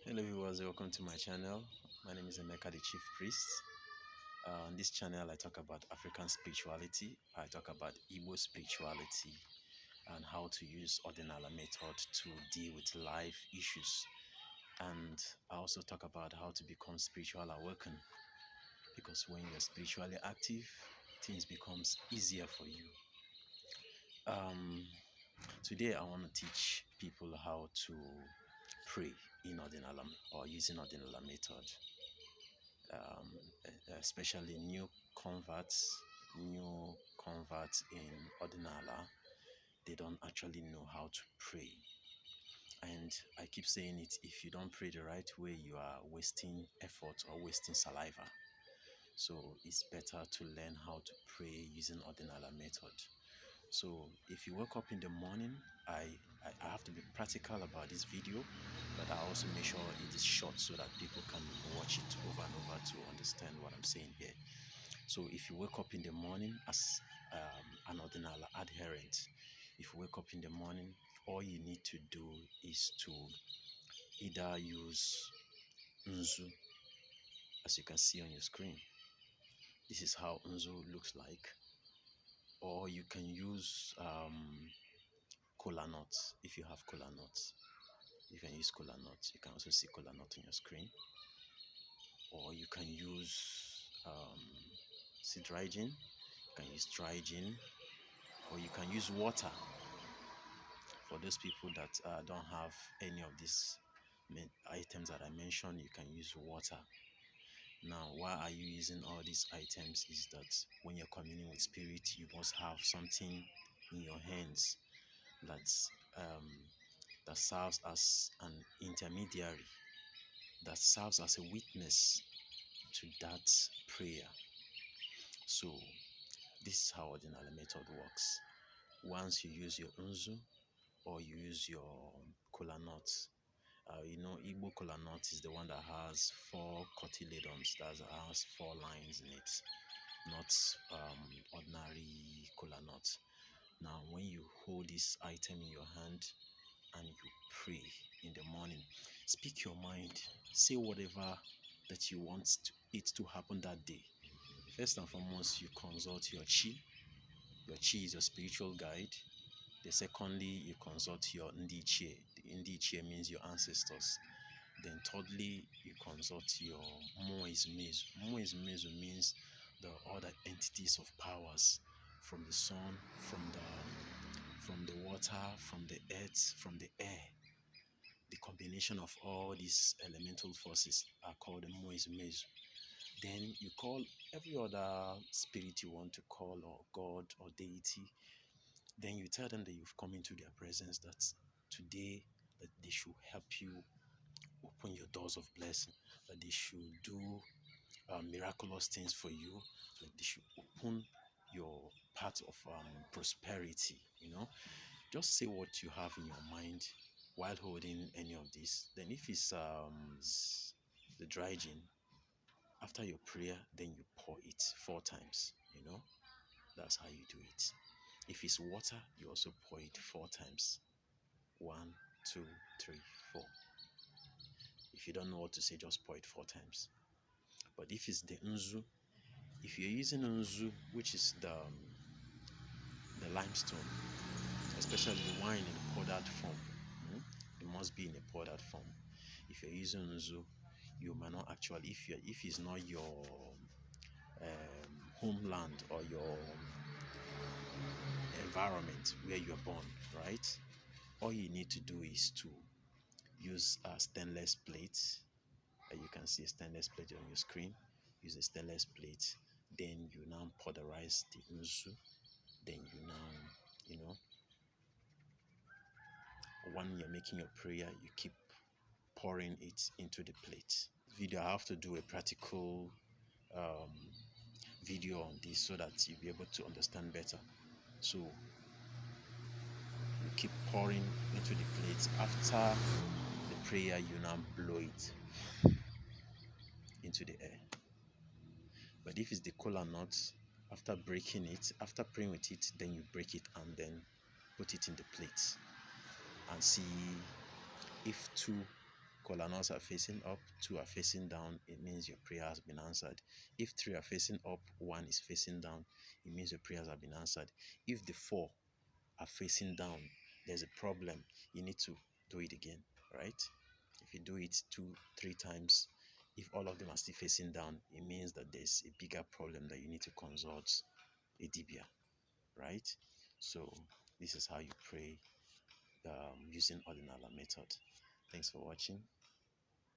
Hello viewers, welcome to my channel. My name is Emeka, the Chief Priest. On this channel I talk about African spirituality, I talk about Igbo spirituality and how to use Odinala method to deal with life issues. And I also talk about how to become spiritual awakened, because when you're spiritually active, things becomes easier for you. Today I want to teach people how to pray in Odinala or using Odinala method. Especially new converts in Odinala, they don't actually know how to pray. And I keep saying it, if you don't pray the right way, you are wasting effort or wasting saliva. So it's better to learn how to pray using Odinala method. So if you wake up in the morning, I have to be practical about this video, but I also make sure it is short so that people can watch it over and over to understand what I'm saying here. So if you wake up in the morning as an Odinala adherent, if you wake up in the morning, all you need to do is to either use Nzu, as you can see on your screen. This is how Nzu looks like. Or you can use kola nuts. If you have kola nuts, you can use kola nuts. You can also see kola nut on your screen. Or you can use dry gin. You can use dry gin, or you can use water. For those people that don't have any of these items that I mentioned, you can use water. Now, why are you using all these items? Is that when you're communing with spirit, you must have something in your hands that serves as an intermediary, that serves as a witness to that prayer. So this is how Odinala method works. Once you use your Nzu or you use your kola nut, Igbo kola nut is the one that has 4 cotyledons, that has 4 lines in it, not ordinary kola nut. Now, when you hold this item in your hand and you pray in the morning, speak your mind, say whatever that you want it to happen that day. First and foremost, you consult your chi. Your chi is your spiritual guide. Secondly, you consult your Ndichie. The Ndichie means your ancestors. Then thirdly, you consult your Moizmezu. Moizmezu means the other entities of powers, from the sun, from the water, from the earth, from the air. The combination of all these elemental forces are called the Moizmezu. Then you call every other spirit you want to call, or God or deity. Then you tell them that you've come into their presence, that today that they should help you open your doors of blessing, that they should do miraculous things for you, that they should open your path of prosperity. Just say what you have in your mind while holding any of this. Then if it's the dry gin, after your prayer, then you pour it 4 times. That's how you do it. If it's water, you also pour it 4 times. 1, 2, 3, 4. If you don't know what to say, just pour it 4 times. But if it's the Nzu, if you're using Nzu, which is the limestone, especially the wine in a powdered form, it must be in a powdered form. If you're using Nzu, you might not actually, if it's not your homeland or your environment where you're born, right? All you need to do is to use a stainless plate. You can see a stainless plate on your screen. Use a stainless plate. Then you now powderize the Nzu. Then you now, when you're making your prayer, you keep pouring it into the plate. Video, I have to do a practical video on this so that you'll be able to understand better. So you keep pouring into the plate. After the prayer, you now blow it into the air. But if it's the kola nut, after breaking it, after praying with it, then you break it and then put it in the plate and see if 2 kola are facing up, 2 are facing down, it means your prayer has been answered. If 3 are facing up, 1 is facing down, it means your prayers have been answered. If the 4 are facing down, there's a problem. You need to do it again, right? If you do it 2-3 times, if all of them are still facing down, it means that there's a bigger problem that you need to consult a dibia, right? So this is how you pray using Odinala method. Thanks for watching.